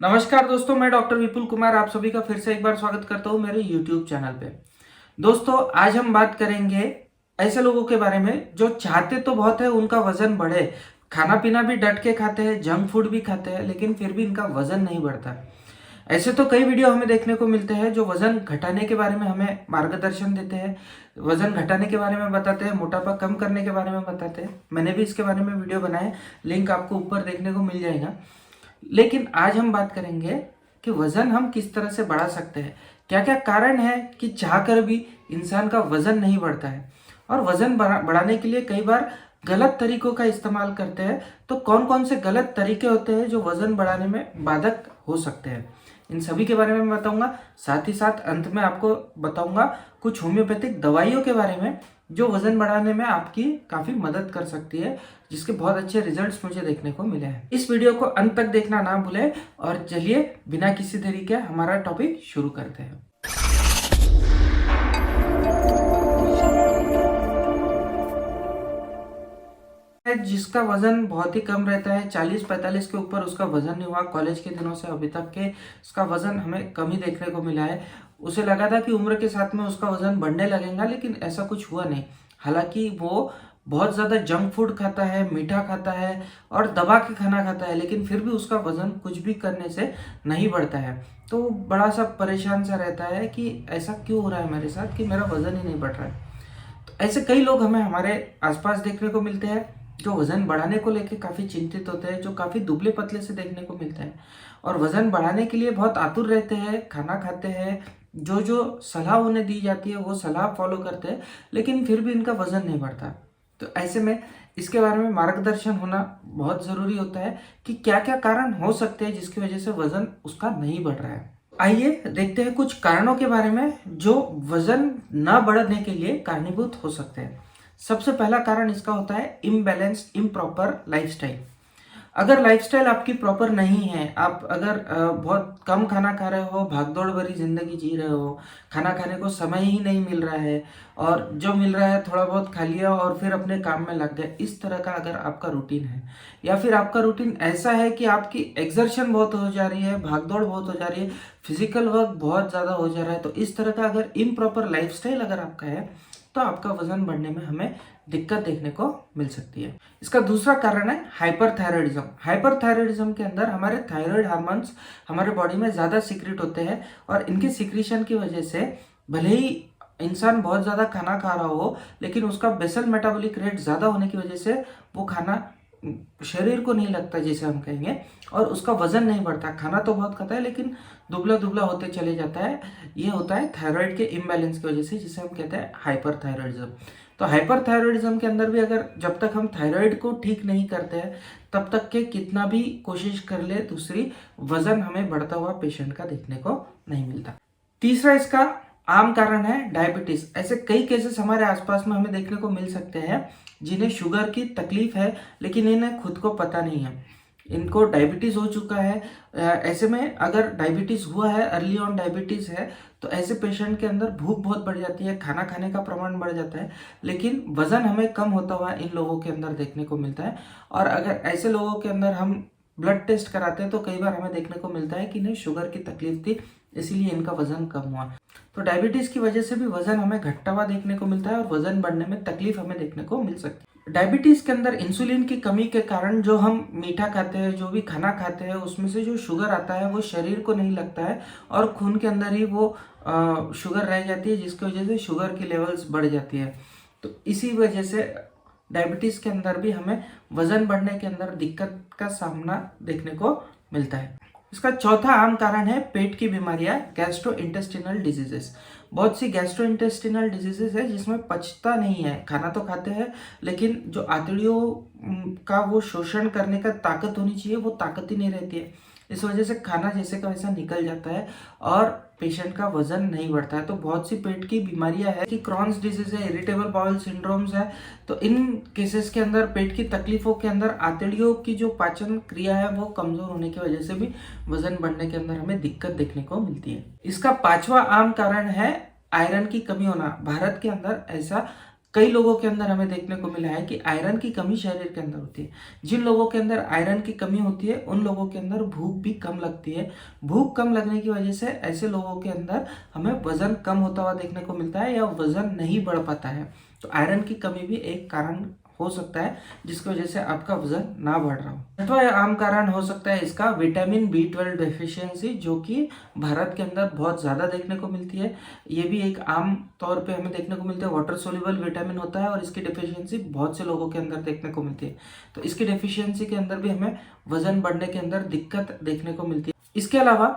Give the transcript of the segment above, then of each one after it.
नमस्कार दोस्तों, मैं डॉक्टर विपुल कुमार आप सभी का फिर से एक बार स्वागत करता हूं मेरे YouTube चैनल पे। दोस्तों, आज हम बात करेंगे ऐसे लोगों के बारे में जो चाहते तो बहुत है उनका वजन बढ़े, खाना पीना भी डट के खाते हैं, जंक फूड भी खाते हैं, लेकिन फिर भी इनका वजन नहीं बढ़ता। ऐसे तो कई वीडियो हमें देखने को मिलते हैं जो वजन घटाने के बारे में हमें मार्गदर्शन देते हैं, वजन घटाने के बारे में बताते हैं, मोटापा कम करने के बारे में बताते हैं। मैंने भी इसके बारे में वीडियो बनाए, लिंक आपको ऊपर देखने को मिल जाएगा। लेकिन आज हम बात करेंगे कि वजन हम किस तरह से बढ़ा सकते हैं, क्या क्या कारण है कि चाहकर भी इंसान का वजन नहीं बढ़ता है, और वजन बढ़ाने के लिए कई बार गलत तरीकों का इस्तेमाल करते हैं। तो कौन कौन से गलत तरीके होते हैं जो वजन बढ़ाने में बाधक हो सकते हैं, इन सभी के बारे में मैं बताऊंगा। साथ ही साथ अंत में आपको बताऊंगा कुछ होम्योपैथिक दवाइयों के बारे में जो वजन बढ़ाने में आपकी काफी मदद कर सकती है, जिसके बहुत अच्छे रिजल्ट्स मुझे देखने को मिले हैं। इस वीडियो को अंत तक देखना ना भूलें और चलिए बिना किसी देरी के हमारा टॉपिक शुरू करते हैं। जिसका वजन बहुत ही कम रहता है, 40-45 के ऊपर उसका वजन नहीं हुआ कॉलेज के दिनों से अभी तक के, उसका वजन हमें कम ही देखने को मिला है। उसे लगा था कि उम्र के साथ में उसका वजन बढ़ने लगेगा, लेकिन ऐसा कुछ हुआ नहीं। हालांकि वो बहुत ज़्यादा जंक फूड खाता है, मीठा खाता है और दबा के खाना खाता है, लेकिन फिर भी उसका वजन कुछ भी करने से नहीं बढ़ता है। तो बड़ा सा परेशान सा रहता है कि ऐसा क्यों हो रहा है मेरे साथ कि मेरा वजन ही नहीं बढ़ रहा है। तो ऐसे कई लोग हमें हमारे आसपास देखने को मिलते हैं जो वजन बढ़ाने को लेकर काफ़ी चिंतित होते हैं, जो काफ़ी दुबले पतले से देखने को मिलते हैं और वजन बढ़ाने के लिए बहुत आतुर रहते हैं, खाना खाते हैं, जो जो सलाह उन्हें दी जाती है वो सलाह फॉलो करते हैं, लेकिन फिर भी इनका वजन नहीं बढ़ता। तो ऐसे में इसके बारे में मार्गदर्शन होना बहुत ज़रूरी होता है कि क्या क्या कारण हो सकते हैं जिसकी वजह से वजन उसका नहीं बढ़ रहा है। आइए देखते हैं कुछ कारणों के बारे में जो वजन न बढ़ने के लिए कारणीभूत हो सकते हैं। सबसे पहला कारण इसका होता है इम्बैलेंस्ड इम्प्रॉपर लाइफस्टाइल। अगर लाइफस्टाइल आपकी प्रॉपर नहीं है, आप अगर बहुत कम खाना खा रहे हो, भागदौड़ भरी जिंदगी जी रहे हो, खाना खाने को समय ही नहीं मिल रहा है और जो मिल रहा है थोड़ा बहुत खा लिया और फिर अपने काम में लग गए, इस तरह का अगर आपका रूटीन है, या फिर आपका रूटीन ऐसा है कि आपकी एक्सर्शन बहुत हो जा रही है, भागदौड़ बहुत हो जा रही है, फिजिकल वर्क बहुत ज़्यादा हो जा रहा है, तो इस तरह का अगर इम्प्रॉपर लाइफस्टाइल अगर आपका है तो आपका वजन बढ़ने में हमें दिक्कत देखने को मिल सकती है। इसका दूसरा कारण है हाइपरथायरॉयडिज्म। हाइपरथायरॉयडिज्म के अंदर हमारे थायराइड हार्मोन्स हमारे बॉडी में ज़्यादा सीक्रेट होते हैं और इनके सीक्रेशन की वजह से भले ही इंसान बहुत ज़्यादा खाना खा रहा हो, लेकिन उसका बेसल मेटाबॉलिक रेट ज़्यादा होने की वजह से वो खाना शरीर को नहीं लगता जिसे हम कहेंगे, और उसका वजन नहीं बढ़ता। खाना तो बहुत खाता है लेकिन दुबला दुबला होते चले जाता है। ये होता है थायराइड के इम्बैलेंस की वजह से, जिसे हम कहते हैं हाइपरथायरॉयडिज्म। तो हाइपरथायरॉयडिज्म के अंदर भी अगर जब तक हम थायराइड को ठीक नहीं करते हैं तब तक के कितना भी कोशिश कर ले दूसरी, वजन हमें बढ़ता हुआ पेशेंट का देखने को नहीं मिलता। तीसरा इसका आम कारण है डायबिटीज। ऐसे कई केसेस हमारे आसपास में हमें देखने को मिल सकते हैं जिन्हें शुगर की तकलीफ है लेकिन इन्हें खुद को पता नहीं है, इनको डायबिटीज हो चुका है। ऐसे में अगर डायबिटीज हुआ है, अर्ली ऑन डायबिटीज है, तो ऐसे पेशेंट के अंदर भूख बहुत बढ़ जाती है, खाना खाने का प्रमाण बढ़ जाता है, लेकिन वजन हमें कम होता हुआ इन लोगों के अंदर देखने को मिलता है। और अगर ऐसे लोगों के अंदर हम ब्लड टेस्ट कराते हैं तो कई बार हमें देखने को मिलता है कि इन्हें शुगर की तकलीफ थी, इसीलिए इनका वजन कम हुआ। तो डायबिटीज की वजह से भी वजन हमें घटता हुआ देखने को मिलता है और वजन बढ़ने में तकलीफ हमें देखने को मिल सकती है। डायबिटीज के अंदर इंसुलिन की कमी के कारण जो हम मीठा खाते हैं, जो भी खाना खाते हैं, उसमें से जो शुगर आता है वो शरीर को नहीं लगता है और खून के अंदर ही वो शुगर रह जाती है, जिसकी वजह से शुगर की लेवल्स बढ़ जाती है। तो इसी वजह से डायबिटीज के अंदर भी हमें वजन बढ़ने के अंदर दिक्कत का सामना देखने को मिलता है। इसका चौथा आम कारण है पेट की बीमारियां, गैस्ट्रो इंटेस्टिनल डिजीजेस। बहुत सी गैस्ट्रो इंटेस्टिनल डिजीजेस है जिसमें पचता नहीं है, खाना तो खाते हैं लेकिन जो आंतड़ियों का वो शोषण करने का ताकत होनी चाहिए वो ताकत ही नहीं रहती है। इस वजह से खाना जैसे का वैसा निकल जाता है और पेशेंट का वजन नहीं बढ़ता है। तो बहुत सी पेट की बीमारियां है कि क्रॉन्स डिजीज है, इरिटेबल बाउल सिंड्रोम्स है। तो इन केसेस के अंदर पेट की तकलीफों के अंदर आंतड़ियों की जो पाचन क्रिया है वो कमजोर होने की वजह से भी वजन बढ़ने के अंदर हमें दिक्कत देखने को मिलती है। इसका पांचवा आम कारण है आयरन की कमी होना। भारत के अंदर ऐसा कई लोगों के अंदर हमें देखने को मिला है कि आयरन की कमी शरीर के अंदर होती है। जिन लोगों के अंदर आयरन की कमी होती है उन लोगों के अंदर भूख भी कम लगती है। भूख कम लगने की वजह से ऐसे लोगों के अंदर हमें वजन कम होता हुआ देखने को मिलता है या वजन नहीं बढ़ पाता है। तो आयरन की कमी भी एक कारण हो सकता है जिसकी वजह से आपका वजन ना बढ़ रहा हो। छठवां आम कारण हो सकता है इसका विटामिन B12 डेफिशिएंसी, जो कि भारत के अंदर बहुत ज़्यादा देखने को मिलती है। ये भी एक आम तौर पे हमें देखने को मिलता है। वाटर सोल्यूबल विटामिन होता है और इसकी डेफिशिएंसी बहुत से लोगों के अंदर देखने को मिलती है। तो इसकी डेफिशिएंसी के अंदर भी हमें वजन बढ़ने के अंदर दिक्कत देखने को मिलती है। इसके अलावा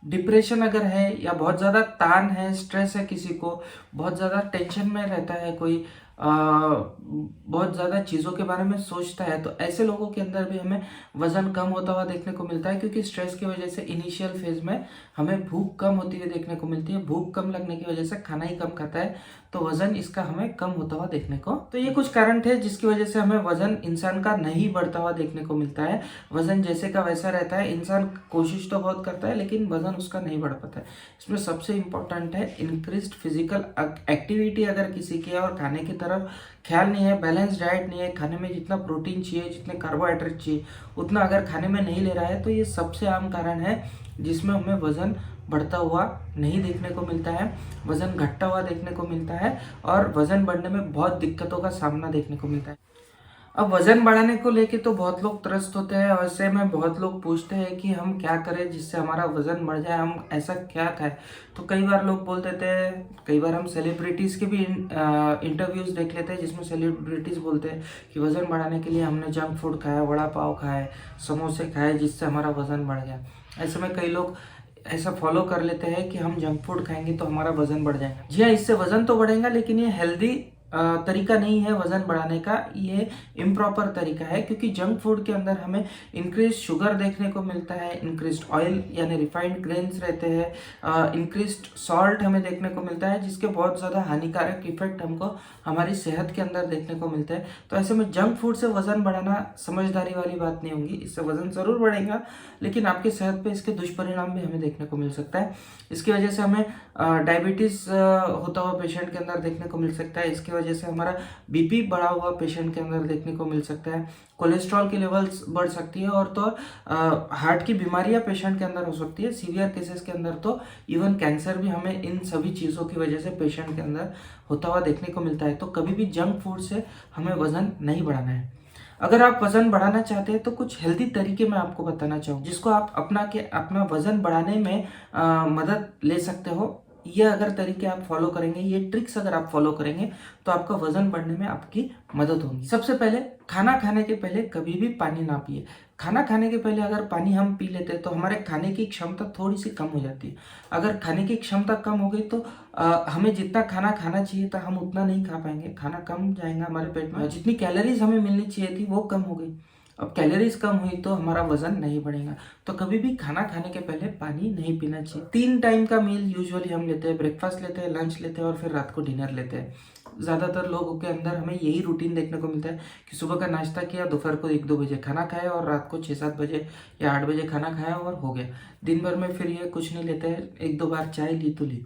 डिप्रेशन अगर है या बहुत ज़्यादा तान है, स्ट्रेस है, किसी को बहुत ज़्यादा टेंशन में रहता है, कोई बहुत ज़्यादा चीज़ों के बारे में सोचता है, तो ऐसे लोगों के अंदर भी हमें वज़न कम होता हुआ देखने को मिलता है। क्योंकि स्ट्रेस की वजह से इनिशियल फेज में हमें भूख कम होती हुई देखने को मिलती है। भूख कम लगने की वजह से खाना ही कम खाता है, तो वज़न इसका हमें कम होता हुआ देखने को। तो ये कुछ कारण थे जिसकी वजह से हमें वज़न इंसान का नहीं बढ़ता हुआ देखने को मिलता है। वज़न जैसे का वैसा रहता है, इंसान कोशिश तो बहुत करता है लेकिन वज़न उसका नहीं बढ़ पाता है। इसमें सबसे इम्पोर्टेंट है इंक्रीज्ड फिजिकल एक्टिविटी अगर किसी की है और खाने की तरफ ख्याल नहीं है, बैलेंस डाइट नहीं है, खाने में जितना प्रोटीन चाहिए, जितने कार्बोहाइड्रेट चाहिए उतना अगर खाने में नहीं ले रहा है, तो ये सबसे आम कारण है जिसमें हमें वज़न बढ़ता हुआ नहीं देखने को मिलता है, वज़न घटता हुआ देखने को मिलता है और वज़न बढ़ने में बहुत दिक्कतों का सामना देखने को मिलता है। अब वज़न बढ़ाने को लेके तो बहुत लोग त्रस्त होते हैं। वैसे में बहुत लोग पूछते हैं कि हम क्या करें जिससे हमारा वज़न बढ़ जाए, हम ऐसा क्या खाएं। तो कई बार लोग बोल देते हैं, कई बार हम सेलिब्रिटीज़ के भी इंटरव्यूज़ देख लेते हैं जिसमें सेलिब्रिटीज़ बोलते हैं कि वज़न बढ़ाने के लिए हमने जंक फूड खाया, वड़ा पाव खाए, समोसे खाए, जिससे हमारा वज़न बढ़ गया। ऐसे में कई लोग ऐसा फॉलो कर लेते हैं कि हम जंक फूड खाएंगे तो हमारा वज़न बढ़ जाएगा। जी हाँ, इससे वज़न तो बढ़ेगा लेकिन ये हेल्दी तरीका नहीं है वज़न बढ़ाने का, ये इम्प्रॉपर तरीका है। क्योंकि जंक फूड के अंदर हमें इंक्रीज शुगर देखने को मिलता है, इंक्रीज ऑयल यानी रिफाइंड ग्रेन्स रहते हैं, इंक्रीज सॉल्ट हमें देखने को मिलता है, जिसके बहुत ज़्यादा हानिकारक इफेक्ट हमको हमारी सेहत के अंदर देखने को मिलते हैं। तो ऐसे में जंक फूड से वज़न बढ़ाना समझदारी वाली बात नहीं होगी। इससे वज़न ज़रूर बढ़ेगा लेकिन आपकी सेहत पे इसके दुष्परिणाम भी हमें देखने को मिल सकता है। इसकी वजह से हमें डायबिटीज़ होता हुआ पेशेंट के अंदर देखने को मिल सकता है। इसकी वजह से हमारा बीपी बढ़ा हुआ पेशेंट के अंदर देखने को मिल सकता है। कोलेस्ट्रॉल की लेवल्स बढ़ सकती है और तो हार्ट की बीमारियां पेशेंट के अंदर हो सकती है। सीवियर केसेस के अंदर तो इवन कैंसर भी हमें इन सभी चीज़ों की वजह से पेशेंट के अंदर होता हुआ देखने को मिलता है। तो कभी भी जंक फूड से हमें वज़न नहीं बढ़ाना है। अगर आप वज़न बढ़ाना चाहते हैं तो कुछ हेल्दी तरीके मैं आपको बताना चाहूँ जिसको आप अपना के अपना वज़न बढ़ाने में मदद ले सकते हो। ये अगर तरीके आप फॉलो करेंगे, ये ट्रिक्स अगर आप फॉलो करेंगे तो आपका वज़न बढ़ने में आपकी मदद होगी। सबसे पहले खाना खाने के पहले कभी भी पानी ना पिए। खाना खाने के पहले अगर पानी हम पी लेते हैं तो हमारे खाने की क्षमता थोड़ी सी कम हो जाती है। अगर खाने की क्षमता कम हो गई तो हमें जितना खाना खाना चाहिए था हम उतना नहीं खा पाएंगे, खाना कम जाएगा हमारे पेट में, जितनी कैलोरीज हमें मिलनी चाहिए थी वो कम हो गई। अब कैलोरीज कम हुई तो हमारा वजन नहीं बढ़ेगा। तो कभी भी खाना खाने के पहले पानी नहीं पीना चाहिए। 3 टाइम का मील यूजुअली हम लेते हैं, ब्रेकफास्ट लेते हैं, लंच लेते हैं और फिर रात को डिनर लेते हैं। ज़्यादातर लोगों के अंदर हमें यही रूटीन देखने को मिलता है कि सुबह का नाश्ता किया, दोपहर को 1-2 बजे खाना खाया और रात को 6-7 बजे या 8 बजे खाना खाया और हो गया। दिन भर में फिर ये कुछ नहीं लेते हैं, 1-2 बार चाय ली तो ली।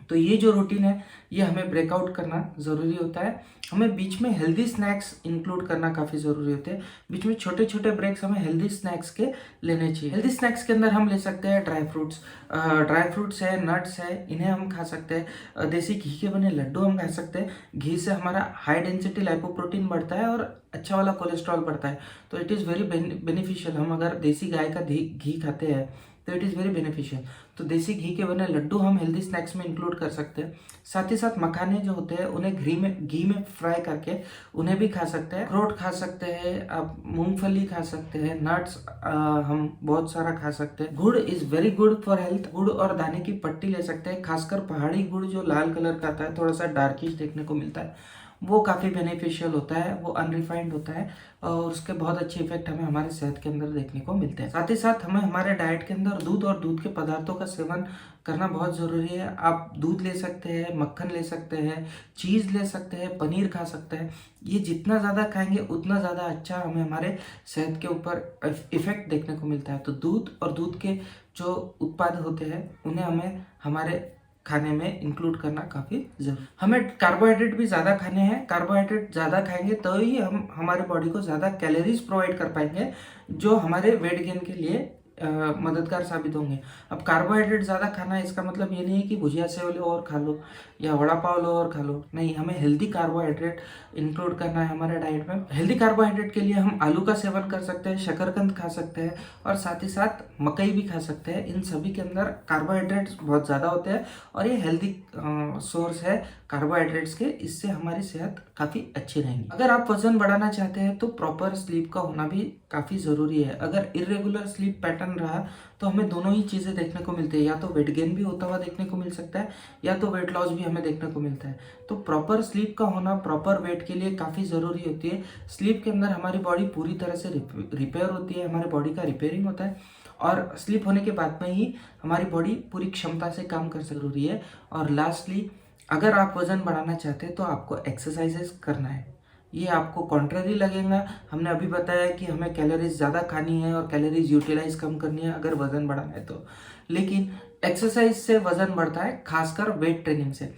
तो ये जो रूटीन है ये हमें ब्रेकआउट करना ज़रूरी होता है। हमें बीच में हेल्दी स्नैक्स इंक्लूड करना काफ़ी ज़रूरी होते हैं। बीच में छोटे छोटे ब्रेक्स हमें हेल्दी स्नैक्स के लेने चाहिए। हेल्दी स्नैक्स के अंदर हम ले सकते हैं ड्राई फ्रूट्स है, नट्स है, इन्हें हम खा सकते हैं। देसी घी के बने लड्डू हम खा सकते हैं। घी से हमारा हाई डेंसिटी लाइपोप्रोटीन बढ़ता है और अच्छा वाला कोलेस्ट्रॉल बढ़ता है। तो इट इज़ वेरी बेनिफिशियल। हम अगर देसी गाय का घी खाते हैं तो इट इज़ वेरी बेनिफिशियल। तो देसी घी के बने लड्डू हम हेल्दी स्नैक्स में इंक्लूड कर सकते हैं। साथ ही साथ मखाने जो होते हैं उन्हें घी में फ्राई करके उन्हें भी खा सकते हैं। अखरोट खा सकते हैं, आप मूंगफली खा सकते हैं, नट्स हम बहुत सारा खा सकते हैं। गुड़ is very good for health. गुड़ और दाने की पट्टी ले सकते हैं। खासकर पहाड़ी गुड़ जो लाल कलर का आता है, थोड़ा सा डार्किश देखने को मिलता है, वो काफ़ी बेनिफिशियल होता है। वो अनरिफाइंड होता है और उसके बहुत अच्छे इफेक्ट हमें हमारे सेहत के अंदर देखने को मिलते हैं। साथ ही साथ हमें हमारे डाइट के अंदर दूध और दूध के पदार्थों का सेवन करना बहुत ज़रूरी है। आप दूध ले सकते हैं, मक्खन ले सकते हैं, चीज़ ले सकते हैं, पनीर खा सकते हैं। ये जितना ज़्यादा खाएंगे उतना ज़्यादा अच्छा हमें हमारे सेहत के ऊपर इफेक्ट देखने को मिलता है। तो दूध और दूध के जो उत्पाद होते हैं उन्हें हमें हमारे खाने में इंक्लूड करना काफ़ी जरूरी। हमें कार्बोहाइड्रेट भी ज़्यादा खाने हैं। कार्बोहाइड्रेट ज़्यादा खाएंगे तो ही हम हमारे बॉडी को ज़्यादा कैलोरीज प्रोवाइड कर पाएंगे, जो हमारे वेट गेन के लिए मददगार साबित होंगे। अब कार्बोहाइड्रेट ज़्यादा खाना है इसका मतलब ये नहीं है कि भुजिया सेव लो और खा लो या वड़ा पाव लो और खा लो, नहीं, हमें हेल्दी कार्बोहाइड्रेट इंक्लूड करना है हमारे डाइट में। हेल्दी कार्बोहाइड्रेट के लिए हम आलू का सेवन कर सकते हैं, शकरकंद खा सकते हैं और साथ ही साथ मकई भी खा सकते हैं। इन सभी के अंदर कार्बोहाइड्रेट्स बहुत ज़्यादा होते हैं और ये हेल्दी सोर्स है कार्बोहाइड्रेट्स के, इससे हमारी सेहत काफ़ी अच्छी रहेगी। अगर आप वजन बढ़ाना चाहते हैं तो प्रॉपर स्लीप का होना भी काफ़ी ज़रूरी है। अगर इरेगुलर स्लीप पैटर्न रहा तो हमें दोनों ही चीज़ें देखने को मिलती है, या तो वेट गेन भी होता हुआ देखने को मिल सकता है या तो वेट लॉस भी हमें देखने को मिलता है। तो प्रॉपर स्लीप का होना प्रॉपर वेट के लिए काफ़ी ज़रूरी होती है। स्लीप के अंदर हमारी बॉडी पूरी तरह से रिपेयर होती है, हमारे बॉडी का रिपेयरिंग होता है और स्लीप होने के बाद में ही हमारी बॉडी पूरी क्षमता से काम कर जरूरी है। और लास्टली, अगर आप वज़न बढ़ाना चाहते हैं तो आपको एक्सरसाइजेस करना है। ये आपको कॉन्ट्ररी लगेगा, हमने अभी बताया कि हमें कैलोरीज ज़्यादा खानी है और कैलोरीज यूटिलाइज कम करनी है अगर वज़न बढ़ाना है तो, लेकिन एक्सरसाइज से वज़न बढ़ता है, खासकर वेट ट्रेनिंग से।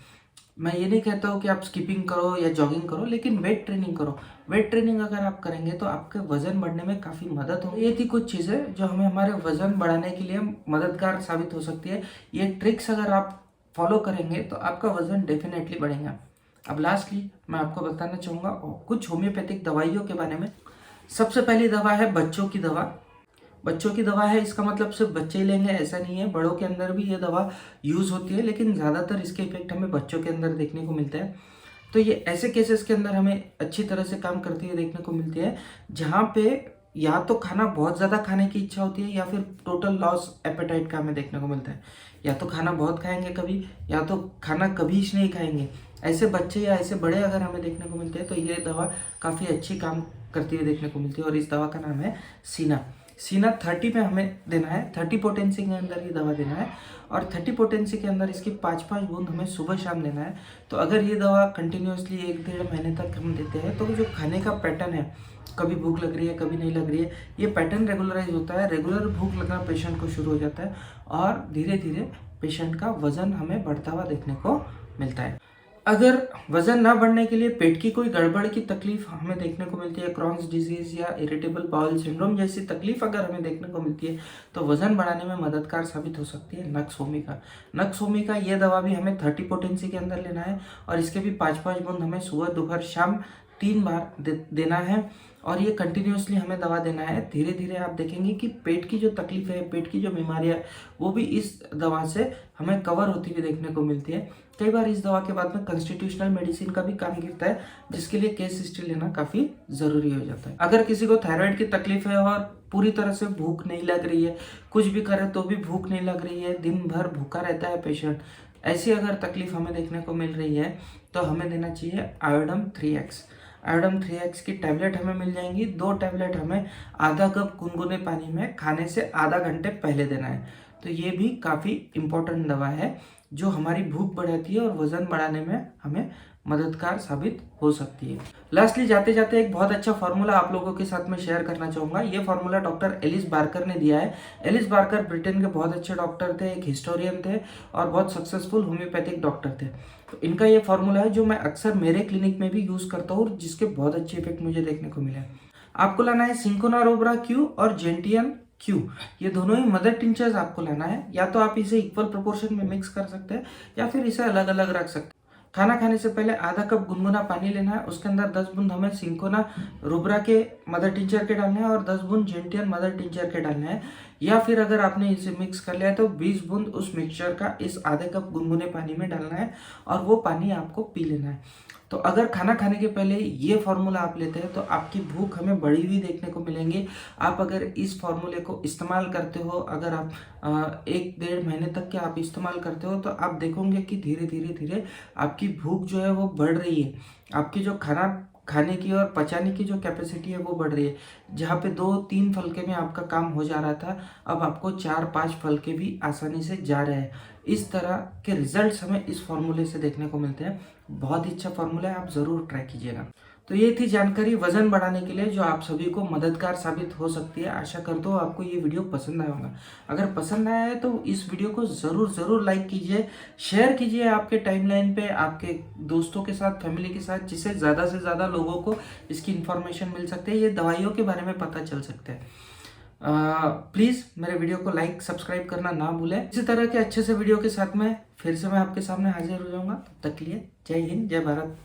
मैं ये नहीं कहता हूँ कि आप स्किपिंग करो या जॉगिंग करो, लेकिन वेट ट्रेनिंग करो। वेट ट्रेनिंग अगर आप करेंगे तो आपके वजन बढ़ने में काफ़ी मदद होगी। ये थी कुछ चीज़ें जो हमें हमारे वजन बढ़ाने के लिए मददगार साबित हो सकती है। ये ट्रिक्स अगर आप फॉलो करेंगे तो आपका वजन डेफिनेटली बढ़ेगा। अब लास्टली मैं आपको बताना चाहूँगा कुछ होम्योपैथिक दवाइयों के बारे में। सबसे पहली दवा है बच्चों की दवा। बच्चों की दवा है, इसका मतलब सिर्फ बच्चे ही लेंगे ऐसा नहीं है, बड़ों के अंदर भी ये दवा यूज़ होती है, लेकिन ज़्यादातर इसके इफेक्ट हमें बच्चों के अंदर देखने को मिलता है। तो ये ऐसे केसेस के अंदर हमें अच्छी तरह से काम करती हुई देखने को मिलती है, जहाँ पे या तो खाना बहुत ज़्यादा खाने की इच्छा होती है या फिर टोटल लॉस एपेटाइट का हमें देखने को मिलता है। या तो खाना बहुत खाएंगे कभी, या तो खाना कभी ही नहीं खाएंगे। ऐसे बच्चे या ऐसे बड़े अगर हमें देखने को मिलते हैं तो ये दवा काफ़ी अच्छी काम करती हुई देखने को मिलती है। और इस दवा का नाम है सीना। सीना 30 में हमें देना है, 30 पोटेंसी के अंदर ये दवा देना है और 30 पोटेंसी के अंदर इसकी 5-5 बूंद हमें सुबह शाम देना है। तो अगर ये दवा कंटिन्यूसली 1-1.5 महीने तक हम देते हैं तो जो खाने का पैटर्न है, कभी भूख लग रही है कभी नहीं लग रही है, ये पैटर्न रेगुलराइज होता है। रेगुलर भूख लगना पेशेंट को शुरू हो जाता है और धीरे धीरे पेशेंट का वजन हमें बढ़ता हुआ देखने को मिलता है। अगर वजन ना बढ़ने के लिए पेट की कोई गड़बड़ की तकलीफ हमें देखने को मिलती है, क्रॉन्स डिजीज या इरिटेबल बाउल सिंड्रोम जैसी तकलीफ अगर हमें देखने को मिलती है तो वजन बढ़ाने में मददगार साबित हो सकती है नक्स होमिका। नक्स होमिका ये दवा भी हमें 30 पोटेंसी के अंदर लेना है और इसके भी 5-5 बूंद हमें सुबह दोपहर शाम 3 बार देना है और ये कंटिन्यूसली हमें दवा देना है। धीरे धीरे आप देखेंगे कि पेट की जो तकलीफ है, पेट की जो बीमारियाँ वो भी इस दवा से हमें कवर होती हुई देखने को मिलती है। कई बार इस दवा के बाद में कॉन्स्टिट्यूशनल मेडिसिन का भी काम गिरता है, जिसके लिए केस हिस्ट्री लेना काफ़ी ज़रूरी हो जाता है। अगर किसी को थायराइड की तकलीफ है और पूरी तरह से भूख नहीं लग रही है, कुछ भी करे तो भी भूख नहीं लग रही है, दिन भर भूखा रहता है पेशेंट, ऐसी अगर तकलीफ हमें देखने को मिल रही है तो हमें देना चाहिए आयोडम 3x। आयोडम 3x की टैबलेट हमें मिल जाएंगी। 2 टैबलेट हमें आधा कप गुनगुने पानी में खाने से आधा घंटे पहले देना है। तो ये भी काफ़ी इम्पोर्टेंट दवा है जो हमारी भूख बढ़ाती है और वजन बढ़ाने में हमें मददगार साबित हो सकती है। लास्टली जाते जाते एक बहुत अच्छा फार्मूला आप लोगों के साथ में शेयर करना चाहूँगा। ये फार्मूला डॉक्टर एलिस बार्कर ने दिया है। एलिस बार्कर ब्रिटेन के बहुत अच्छे डॉक्टर थे, एक हिस्टोरियन थे और बहुत सक्सेसफुल होम्योपैथिक डॉक्टर थे। तो इनका ये फार्मूला है जो मैं अक्सर मेरे क्लिनिक में भी यूज़ करता हूँ और जिसके बहुत अच्छे इफेक्ट मुझे देखने को मिले। आपको लाना है सिंकोना रोब्रा क्यू और जेंटियन क्यू, ये दोनों ही मदर टिंचर्स आपको लाना है। या तो आप इसे इक्वल प्रोपोर्शन में मिक्स कर सकते हैं या फिर इसे अलग अलग रख सकते हैं। खाना खाने से पहले आधा कप गुनगुना पानी लेना है, उसके अंदर 10 बूंद हमें सिंकोना रुब्रा के मदर टिंचर के डालने हैं और 10 बूंद जेंटियन मदर टिंचर के डालने हैं। या फिर अगर आपने इसे मिक्स कर लिया है तो 20 बूंद उस मिक्सचर का इस आधे कप गुनगुने पानी में डालना है और वो पानी आपको पी लेना है। तो अगर खाना खाने के पहले ये फार्मूला आप लेते हैं तो आपकी भूख हमें बढ़ी हुई देखने को मिलेंगी। आप अगर इस फार्मूले को इस्तेमाल करते हो, अगर आप 1-1.5 महीने तक के आप इस्तेमाल करते हो तो आप देखोगे कि धीरे धीरे धीरे आपकी भूख जो है वो बढ़ रही है। आपकी जो खाना खाने की और पचाने की जो कैपेसिटी है वो बढ़ रही है। जहाँ पे 2-3 फलके में आपका काम हो जा रहा था, अब आपको 4-5 फलके भी आसानी से जा रहे हैं। इस तरह के रिजल्ट्स हमें इस फार्मूले से देखने को मिलते हैं। बहुत ही अच्छा फार्मूला है, आप ज़रूर ट्राई कीजिएगा। तो ये थी जानकारी वजन बढ़ाने के लिए जो आप सभी को मददगार साबित हो सकती है। आशा करता हूँ आपको ये वीडियो पसंद आया होगा। अगर पसंद आया है तो इस वीडियो को ज़रूर लाइक कीजिए, शेयर कीजिए आपके टाइमलाइन पे, आपके दोस्तों के साथ, फैमिली के साथ, जिससे ज़्यादा से ज़्यादा लोगों को इसकी इन्फॉर्मेशन मिल सकती है, ये दवाइयों के बारे में पता चल सकता है। प्लीज़ मेरे वीडियो को लाइक सब्सक्राइब करना ना भूलें। इसी तरह के अच्छे से वीडियो के साथ में फिर से मैं आपके सामने हाजिर हो जाऊंगा। तब तक के लिए जय हिंद, जय भारत।